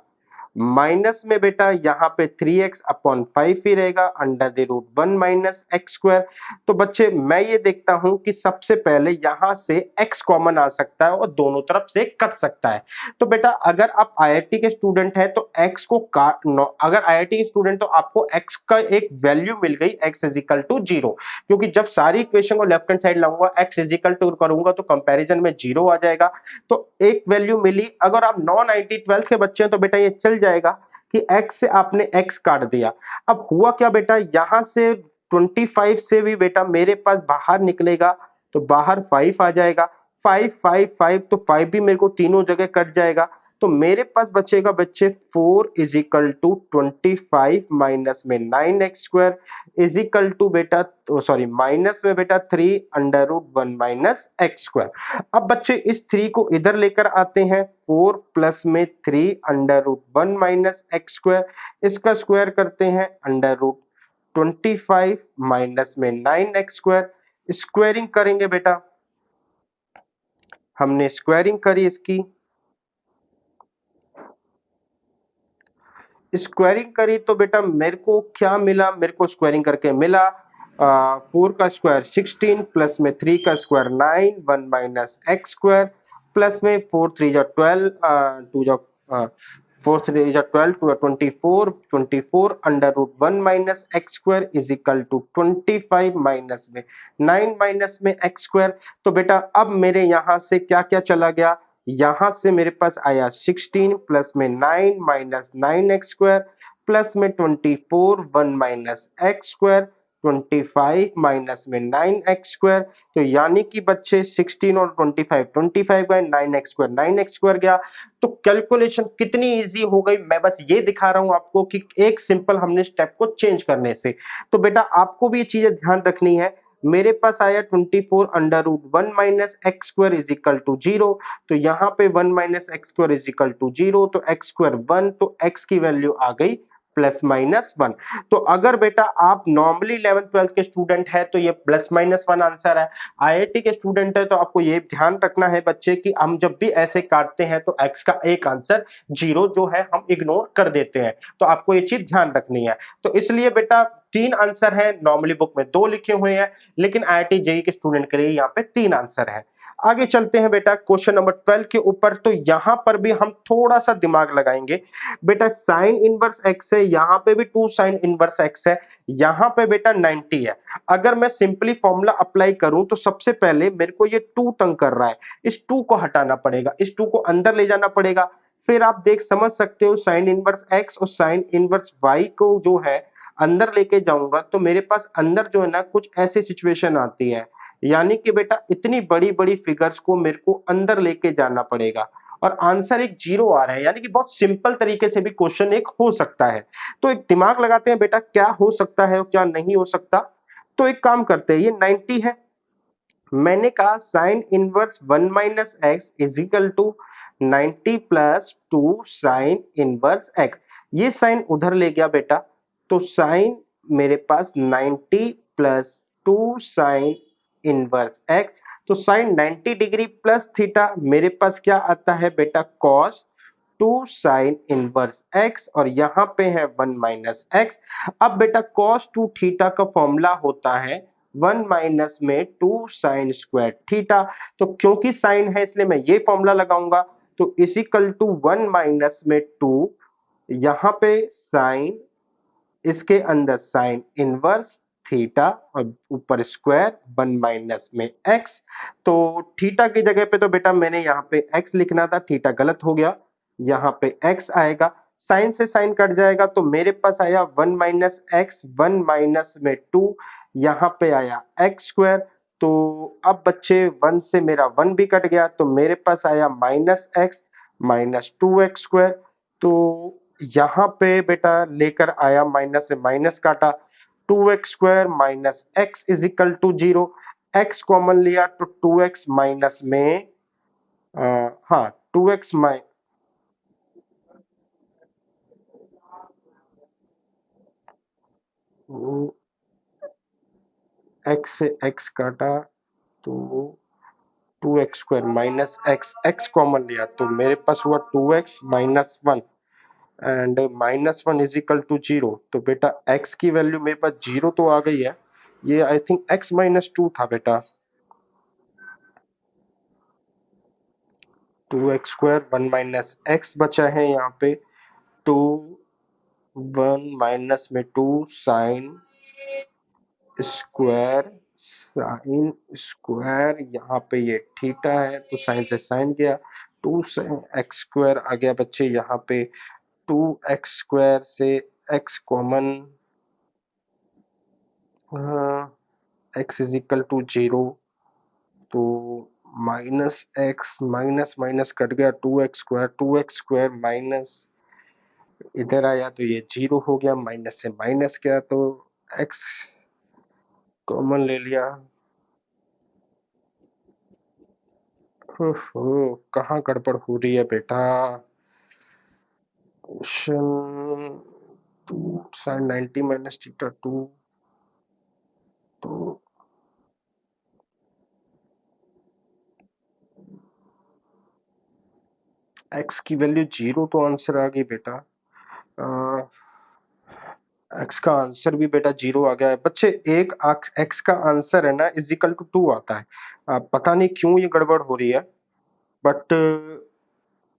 माइनस में बेटा यहाँ पे 3x अपॉन 5 ही रहेगा under the root 1 minus x square. तो बच्चे मैं ये देखता हूं कि सबसे पहले यहां से x कॉमन आ सकता है और दोनों तरफ से कट सकता है। तो बेटा अगर आप आईआईटी के स्टूडेंट हैं तो x को काट अगर आईआईटी के स्टूडेंट तो आपको x का एक वैल्यू मिल गई x इज इक्वल टू 0, क्योंकि जब सारी इक्वेशन को लेफ्ट हैंड साइड लाऊंगा x इज इक्वल टू करूंगा तो कंपैरिजन में 0 आ जाएगा। तो एक वैल्यू मिली। अगर आप नॉन आईटी 12th के बच्चे हैं तो बेटा ये चल जाएगा कि x से आपने x काट दिया। अब हुआ क्या बेटा, यहां से 25 से भी बेटा मेरे पास बाहर निकलेगा तो बाहर 5 आ जाएगा, 5 5 5 तो 5 भी मेरे को तीनों जगह कट जाएगा। तो मेरे पास बचेगा बच्चे 4 इज इक्वल टू 25 माइनस में 9x square is equal to बेटा सॉरी माइनस में बेटा 3 under root 1 minus x square. अब बच्चे इस 3 को इधर लेकर आते हैं, 4 प्लस में 3 under root 1 minus x square, इसका स्क्वायर करते हैं अंडर रूट 25 माइनस में 9x स्क्वायर। स्क्वायरिंग करेंगे बेटा, हमने स्क्वायरिंग करी इसकी, स्क्वायरिंग करी तो बेटा मेरे को क्या मिला, मेरे को स्क्वायरिंग करके मिला 4 का स्क्वायर 16 प्लस में 3 का square 9 1 minus x square plus में 4 3 जा 12 2 जा 4 3 जा 12 2 24 24 under root 1 minus x square is equal to 25 minus में 9 माइनस में एक्स स्क्वायर। तो बेटा अब मेरे यहां से क्या क्या चला गया, यहां से मेरे पास आया 16 प्लस में 9 माइनस 9x स्क्वायर प्लस में 24 1 माइनस एक्स स्क्वायर 25 माइनस में 9x स्क्वायर। तो यानी कि बच्चे 16 और 25 गए, 9x स्क्वायर 9x स्क्वायर गया। तो कैलकुलेशन कितनी इजी हो गई, मैं बस ये दिखा रहा हूं आपको कि एक सिंपल हमने स्टेप को चेंज करने से। तो बेटा आपको भी ये चीजें ध्यान रखनी है। मेरे पास आया 24 under root 1 minus x square is equal to 0, तो यहाँ पे 1 minus x square is equal to 0, तो एक्स स्क्वायर 1, तो एक्स की वैल्यू आ गई प्लस माइनस 1। तो अगर बेटा आप नॉर्मली 11th 12th के स्टूडेंट है तो ये प्लस माइनस 1 आंसर है, आईआईटी के स्टूडेंट है तो आपको ये ध्यान रखना है बच्चे कि हम जब भी ऐसे काटते हैं तो एक्स का एक आंसर 0 जो है हम इग्नोर कर देते हैं, तो आपको ये चीज ध्यान रखनी है। तो इसलिए बेटा 3 आंसर है, नॉर्मली बुक में 2 लिखे हुए हैं, लेकिन आईआईटी जेईई के स्टूडेंट के लिए यहाँ पे 3 आंसर है। आगे चलते हैं बेटा क्वेश्चन नंबर 12 के ऊपर। तो यहां पर भी हम थोड़ा सा दिमाग लगाएंगे बेटा, साइन इनवर्स एक्स है, यहां पे भी 2 साइन इनवर्स एक्स है, यहां पे बेटा 90 है। अगर मैं सिंपली फॉर्मूला अप्लाई करूं तो सबसे पहले मेरे को ये 2 तंग कर रहा है, इस 2 को हटाना पड़ेगा, इस 2 को अंदर ले जाना पड़ेगा। फिर आप देख समझ सकते हो साइन इनवर्स एक्स और साइन इनवर्स वाई को जो है अंदर लेके जाऊंगा तो मेरे पास अंदर जो है ना कुछ ऐसी सिचुएशन आती है, यानी कि बेटा इतनी बड़ी बड़ी फिगर्स को मेरे को अंदर लेके जाना पड़ेगा और आंसर एक 0 आ रहा है, यानी कि बहुत सिंपल तरीके से भी क्वेश्चन एक हो सकता है। तो एक दिमाग लगाते हैं बेटा क्या हो सकता है और क्या नहीं हो सकता। तो एक काम करते हैं, ये 90 है, मैंने कहा sine inverse 1 minus x is equal to 90 plus 2 sine inverse x, ये साइन उधर ले गया बेटा, तो साइन मेरे पास 90 प्लस 2 साइन इनवर्स एक्स, तो साइन 90 डिग्री प्लस थीटा मेरे पास क्या आता है बेटा कॉस 2 साइन इनवर्स एक्स, और यहां पे है 1 माइनस एक्स। अब बेटा कॉस 2 थीटा का फॉर्मूला होता है 1 माइनस में 2 साइन स्क्वायर थीटा, तो क्योंकि साइन है इसलिए मैं ये फॉर्मूला लगाऊंगा, तो इज इक्वल टू 1 माइनस में 2, यहां पे साइन, इसके अंदर साइन इनवर्स थीटा और ऊपर स्क्वायर 1 माइनस में एक्स। तो थीटा की जगह पे तो बेटा मैंने यहाँ पे एक्स लिखना था, थीटा गलत हो गया, यहाँ पे एक्स आएगा, साइन से साइन कट जाएगा तो मेरे पास आया 1 माइनस एक्स, 1 माइनस में 2, यहाँ पे आया एक्स स्क्वायर। तो अब बच्चे 1 से मेरा 1 भी कट गया तो मेरे पास आया minus x minus 2x square. तो यहाँ पे बेटा लेकर आया, माइनस से माइनस काटा, 2x square minus x is equal to 0, x common लिया तो 2x माइनस में हाँ 2x x से x काटा तो 2x square minus x, x common लिया तो मेरे पास हुआ 2x minus 1 and minus 1 is equal to 0। तो बेटा x की वैल्यू मेरे पास 0 तो आ गई है, ये आई थिंक x माइनस 2 था बेटा, 2x स्क्वायर 1 माइनस x बचा है यहाँ पे, 2 1 माइनस में 2 साइन स्क्वायर, साइन स्क्वायर यहाँ पे ये थीटा है तो साइन से साइन गया, 2 साइन एक्स स्क्वायर आ गया बच्चे यहाँ पे, 2x स्क्वायर से x common, x is equal to 0, तो minus x minus minus cut गया, 2x स्क्वायर माइनस इधर आया तो ये 0 हो गया, माइनस से माइनस गया तो x कॉमन ले लिया। ओहो, कहाँ गड़बड़ हो रही है बेटा, क्वेश्चन 2 साइन 90 माइनस थीटा 2, तो x की वैल्यू 0 तो आंसर आ गई बेटा, x का आंसर भी बेटा 0 आ गया है बच्चे। एक x का आंसर है ना इज इक्वल टू 2 आता है, पता नहीं क्यों ये गड़बड़ हो रही है, बट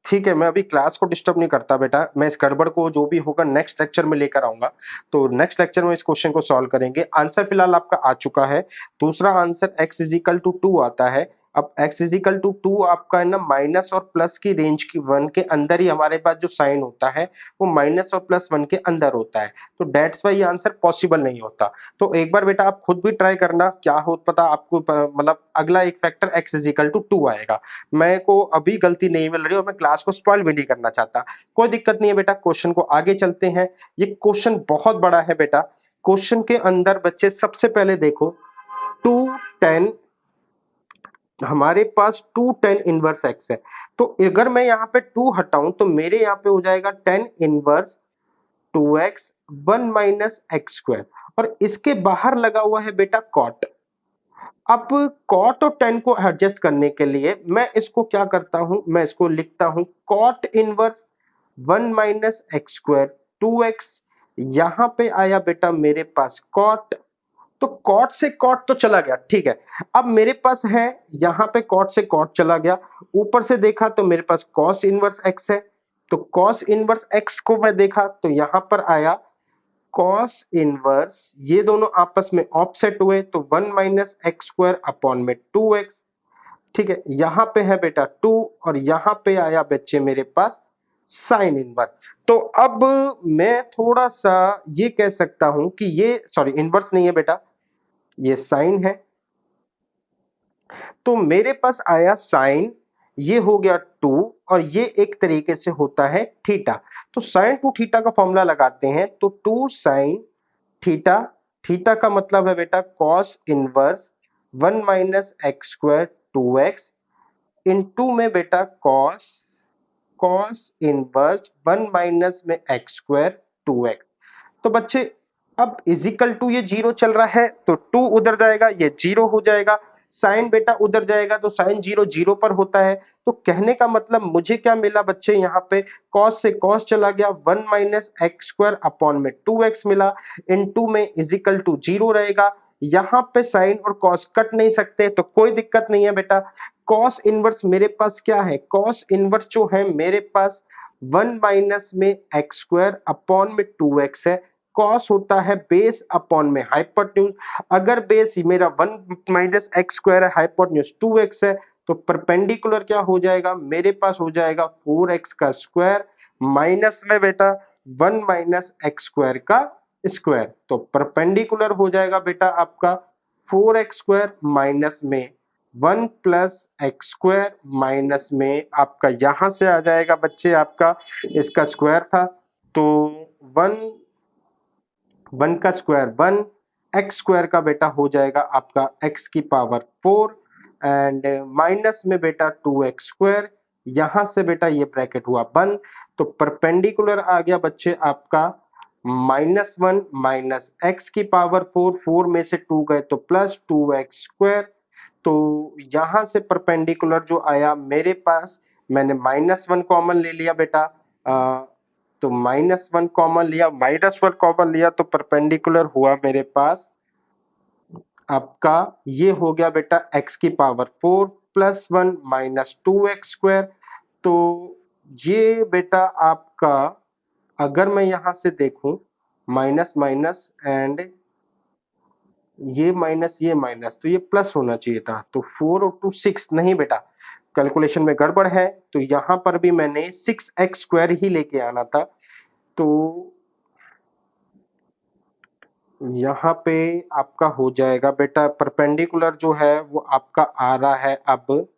ठीक है, मैं अभी क्लास को डिस्टर्ब नहीं करता बेटा, मैं इस गड़बड़ को जो भी होगा नेक्स्ट लेक्चर में लेकर आऊंगा, तो नेक्स्ट लेक्चर में इस क्वेश्चन को सॉल्व करेंगे। आंसर फिलहाल आपका आ चुका है, दूसरा answer x is equal to 2 आता है। अब x इज इक्वल टू 2 आपका है ना माइनस और प्लस की रेंज की 1 के अंदर ही हमारे पास जो साइन होता है वो माइनस और प्लस 1 के अंदर होता है, तो दैट्स वाई ये आंसर पॉसिबल नहीं होता। तो एक बार बेटा आप खुद भी ट्राई करना, क्या हो पता आपको मतलब अगला एक factor x is equal to 2 आएगा। मैं को अभी गलती नहीं मिल रही और मैं क्लास को स्पॉइल भी नहीं करना चाहता, कोई दिक्कत नहीं है बेटा, क्वेश्चन को आगे चलते हैं। ये क्वेश्चन बहुत बड़ा है बेटा, क्वेश्चन के अंदर बच्चे सबसे पहले देखो 2 tan, हमारे पास 2 tan इनवर्स x है, तो अगर मैं यहाँ पे 2 हटाऊं तो मेरे यहाँ पे हो जाएगा tan inverse 2x 1 minus x square, और इसके बाहर लगा हुआ है बेटा cot। अब cot और tan को एडजस्ट करने के लिए मैं इसको क्या करता हूं, मैं इसको लिखता हूं cot inverse 1 minus x square 2x, यहां पे आया बेटा मेरे पास cot, तो cot से cot तो चला गया, ठीक है। अब मेरे पास है यहां पे cot से cot चला गया, ऊपर से देखा तो मेरे पास cos इनवर्स x है, तो cos इनवर्स x को मैं देखा तो यहां पर आया cos इनवर्स, ये दोनों आपस में ऑफसेट हुए तो 1 माइनस एक्स स्क्वायर अपॉन में 2x, ठीक है। यहां पे है बेटा 2 और यहां पे आया बच्चे मेरे पास साइन इनवर्स। तो अब मैं थोड़ा सा ये कह सकता हूं कि ये सॉरी इनवर्स नहीं है बेटा, ये साइन है, तो मेरे पास आया साइन, ये हो गया 2 और ये एक तरीके से होता है थीटा, तो साइन टू थीटा का फॉर्मूला लगाते हैं तो 2 साइन थीटा, थीटा का मतलब है बेटा cos inverse 1 minus x square 2x into में बेटा cos इनवर्स 1 माइनस में एक्स स्क्वायर 2x। तो बच्चे अब इजिकल टू ये 0 चल रहा है तो 2 उधर जाएगा, ये 0 हो जाएगा, साइन बेटा उधर जाएगा तो साइन 0 0 पर होता है, तो कहने का मतलब मुझे क्या मिला बच्चे, यहाँ पे cos से cos चला गया, 1 माइनस एक्स स्क्वायर अपॉन में 2x मिला, इनटू में इजिकल टू 0 रहेगा, यहाँ पे साइन और cos कट नहीं सकते तो कोई दिक्कत नहीं है बेटा। cos इनवर्स मेरे पास क्या है, cos इनवर्स जो है मेरे पास 1 माइनस में एक्स स्क्वायर अपॉन में 2x है, कॉस होता है बेस अपॉन में हाइपोटेन्यूज। अगर बेस मेरा 1 माइनस एक्स स्क्वायर है, हाइपोटेन्यूज 2x है, तो परपेंडिकुलर क्या हो जाएगा, मेरे पास हो जाएगा 4x का स्क्वायर माइनस में बेटा 1 माइनस एक्स स्क्वायर का स्क्वायर। तो परपेंडिकुलर हो जाएगा बेटा आपका 4x स्क्वायर माइनस में 1 प्लस एक्स स्क्वायर माइनस में आपका यहां से आ जाएगा बच्चे आपका इसका स्क्वायर था, तो 1 का स्क्वायर 1, एक्स स्क्वायर का बेटा हो जाएगा आपका x की पावर 4 एंड माइनस में बेटा 2x स्क्वायर, यहां से बेटा ये ब्रैकेट हुआ बंद। तो परपेंडिकुलर आ गया बच्चे आपका -1 माइनस एक्स की पावर 4, 4 में से 2 गए तो प्लस 2x स्क्वायर। तो यहां से परपेंडिकुलर जो आया मेरे पास, मैंने -1 कॉमन ले लिया बेटा, तो -1 कॉमन लिया, -1 कॉमन लिया तो परपेंडिकुलर हुआ मेरे पास आपका ये हो गया बेटा x की power 4 plus 1 minus 2x square. तो ये बेटा आपका अगर मैं यहां से देखूं माइनस माइनस एंड ये माइनस तो ये प्लस होना चाहिए था, तो 4 और 2 6 नहीं बेटा, कैलकुलेशन में गड़बड़ है, तो यहां पर भी मैंने 6x स्क्वायर ही लेके आना था। तो यहाँ पे आपका हो जाएगा बेटा परपेंडिकुलर जो है वो आपका आ रहा है अब,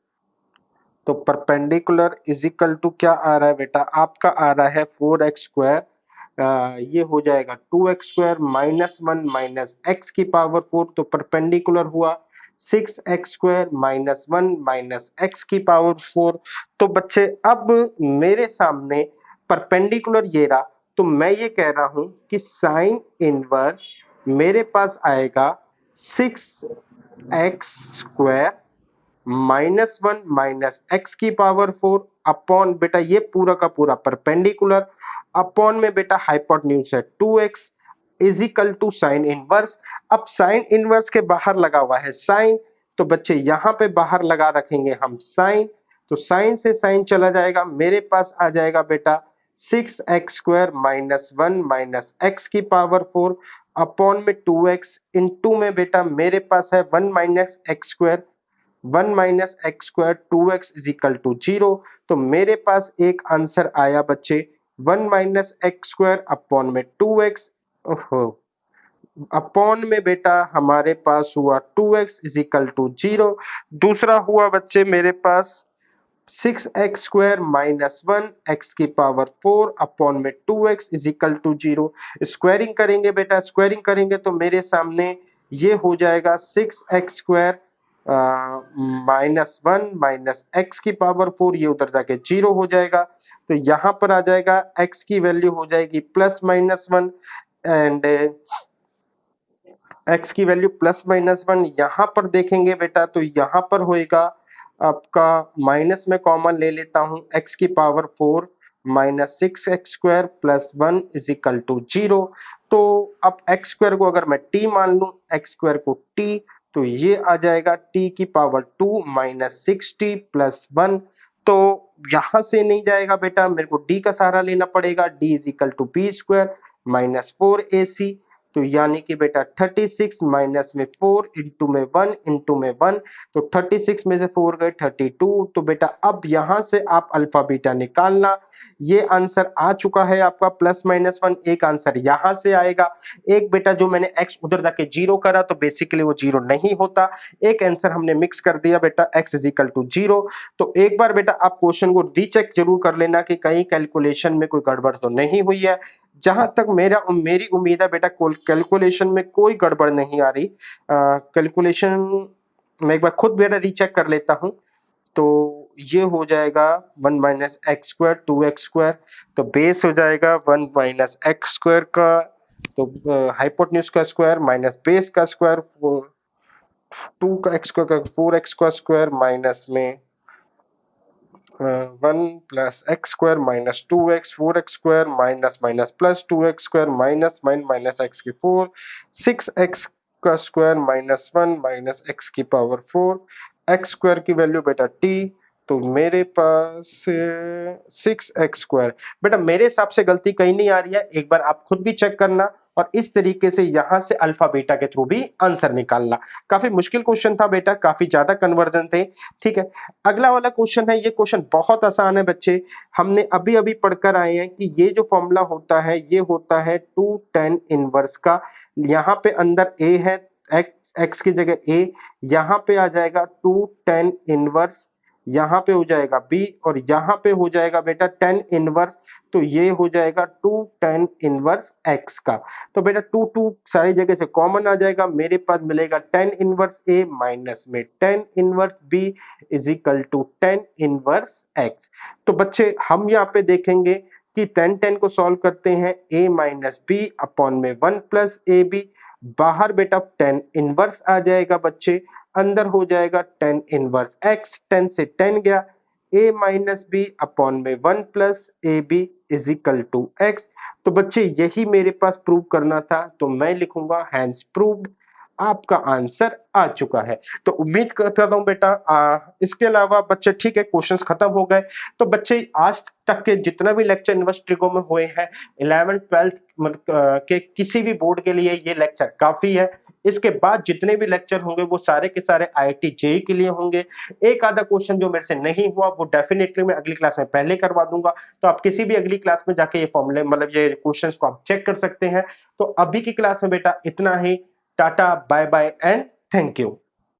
तो परपेंडिकुलर इज इक्वल टू क्या आ रहा है बेटा, आपका आ रहा है 4x स्क्वायर, ये हो जाएगा 2x square minus 1 minus x की पावर 4, तो परपेंडिकुलर हुआ 6x square minus 1 minus x की पावर 4। तो बच्चे अब मेरे सामने परपेंडिकुलर ये रहा, तो मैं ये कह रहा हूं कि साइन इनवर्स मेरे पास आएगा 6x स्क्वायर -1 माइनस एक्स की पावर 4 अपॉन बेटा ये पूरा का पूरा परपेंडिकुलर अपॉन में बेटा हाइपोटेन्यूज है 2x is equal to sine inverse. अब साइन इनवर्स के बाहर लगा हुआ है साइन, तो बच्चे यहां पे बाहर लगा रखेंगे हम साइन, तो साइन से साइन चला जाएगा, मेरे पास आ जाएगा बेटा 6x square minus 1 minus x की पावर 4 अपॉन में 2x इनटू में बेटा मेरे पास है 1 minus x square 1 minus x square 2x is equal to 0। तो मेरे पास एक आंसर आया बच्चे 1 माइनस एक्स स्क्वायर अपॉन में 2x, ओहो, अपॉन में बेटा हमारे पास हुआ 2x इज इक्वल टू 0। दूसरा हुआ बच्चे मेरे पास 6x स्क्वायर माइनस 1 एक्स की पावर 4 अपॉन में 2x is equal to 0। Squaring करेंगे बेटा, स्क्वायरिंग करेंगे तो मेरे सामने ये हो जाएगा 6x स्क्वायर -1 माइनस एक्स की पावर 4, ये उधर जाके 0 हो जाएगा, तो यहां पर आ जाएगा x की वैल्यू हो जाएगी +-1 एंड x की वैल्यू +-1। यहां पर देखेंगे बेटा तो यहां पर होएगा आपका माइनस में कॉमन ले लेता हूं x की power 4 minus 6x square plus 1 is equal to 0। तो अब x स्क्वायर को अगर मैं t मान लूं, x स्क्वायर को t, तो ये आ जाएगा t की पावर 2 माइनस 6t प्लस 1। तो यहां से नहीं जाएगा बेटा, मेरे को d का सहारा लेना पड़ेगा, d is equal to b square minus 4ac, तो यानी कि बेटा 36 माइनस में 4 इंटू में 1 इंटू में 1, तो 36 में से 4 गए 32। तो बेटा अब यहां से आप अल्फा बीटा निकालना, ये आंसर आ चुका है आपका +-1। एक आंसर यहां से आएगा, एक बेटा जो मैंने x उधर जाके 0 करा तो बेसिकली वो 0 नहीं होता, एक आंसर हमने मिक्स कर दिया बेटा x इज इक्वल टू 0। तो एक बार बेटा आप क्वेश्चन को रीचेक जरूर कर लेना कि कहीं कैलकुलेशन में कोई गड़बड़ तो नहीं हुई है। जहां तक मेरी उम्मीद है बेटा कैलकुलेशन में कोई गड़बड़ नहीं आ रही। कैलकुलेशन मैं एक बार खुद बेटा रीचेक कर लेता हूं, तो ये हो जाएगा 1 minus x square 2x square, तो बेस हो जाएगा 1 माइनस एक्स स्क्वायर का, तो हाइपोटेन्यूज का स्क्वायर माइनस बेस का स्क्वायर 2 का एक्स स्क्वायर का 4x का स्क्वायर माइनस में 1 plus x square minus 2x 4x square minus minus plus 2x square minus minus x की 4 6x का स्क्वायर माइनस 1 माइनस एक्स की पावर 4 एक्स स्क्वायर की value बेटा t, तो मेरे पास 6x स्क्वायर, बेटा मेरे हिसाब से गलती कहीं नहीं आ रही है, एक बार आप खुद भी चेक करना, और इस तरीके से यहां से अल्फा बीटा के थ्रू भी आंसर निकालना। काफी मुश्किल क्वेश्चन था बेटा, काफी ज्यादा कन्वर्जन थे। ठीक है, अगला वाला क्वेश्चन है, ये क्वेश्चन बहुत आसान है बच्चे। हमने अभी अभी पढ़कर आए हैं कि ये जो फॉर्मूला होता है ये होता है 2 tan इनवर्स का। यहाँ पे अंदर a है, x की जगह a, यहाँ पे आ जाएगा 2 tan इनवर्स, यहाँ पे हो जाएगा b और यहाँ पे हो जाएगा बेटा tan इनवर्स, तो ये हो जाएगा 2 tan इनवर्स x का। तो बेटा 2 सारी जगह से कॉमन आ जाएगा, मेरे पास मिलेगा tan इनवर्स a माइनस में tan inverse b is equal to tan inverse x। तो बच्चे हम यहाँ पे देखेंगे कि tan को सॉल्व करते हैं, a माइनस बी अपॉन में 1 प्लस ए बी, बाहर बेटा tan इनवर्स आ जाएगा बच्चे, अंदर हो जाएगा tan इनवर्स x, tan से tan गया, a माइनस बी अपॉन में 1 plus a b is equal to x। तो बच्चे यही मेरे पास प्रूव करना था, तो मैं लिखूंगा हैंस प्रूव्ड। आपका आंसर आ चुका है। तो उम्मीद करता हूं बेटा इसके अलावा बच्चे ठीक है, क्वेश्चंस खत्म हो गए। तो बच्चे आज तक के जितना भी लेक्चर इन्वर्स ट्रिगो में हुए हैं 11th 12th के किसी भी बोर्ड के लिए ये लेक्चर काफी है। इसके बाद जितने भी लेक्चर होंगे वो सारे के सारे आईआईटी जेईई के लिए होंगे। एक आधा क्वेश्चन जो मेरे से नहीं हुआ वो डेफिनेटली मैं अगली क्लास में पहले करवा दूंगा, तो आप किसी भी अगली क्लास में जाके ये फॉर्मूले मतलब ये क्वेश्चंस को आप चेक कर सकते हैं। तो अभी की क्लास में बेटा इतना ही। Tata, bye bye and thank you.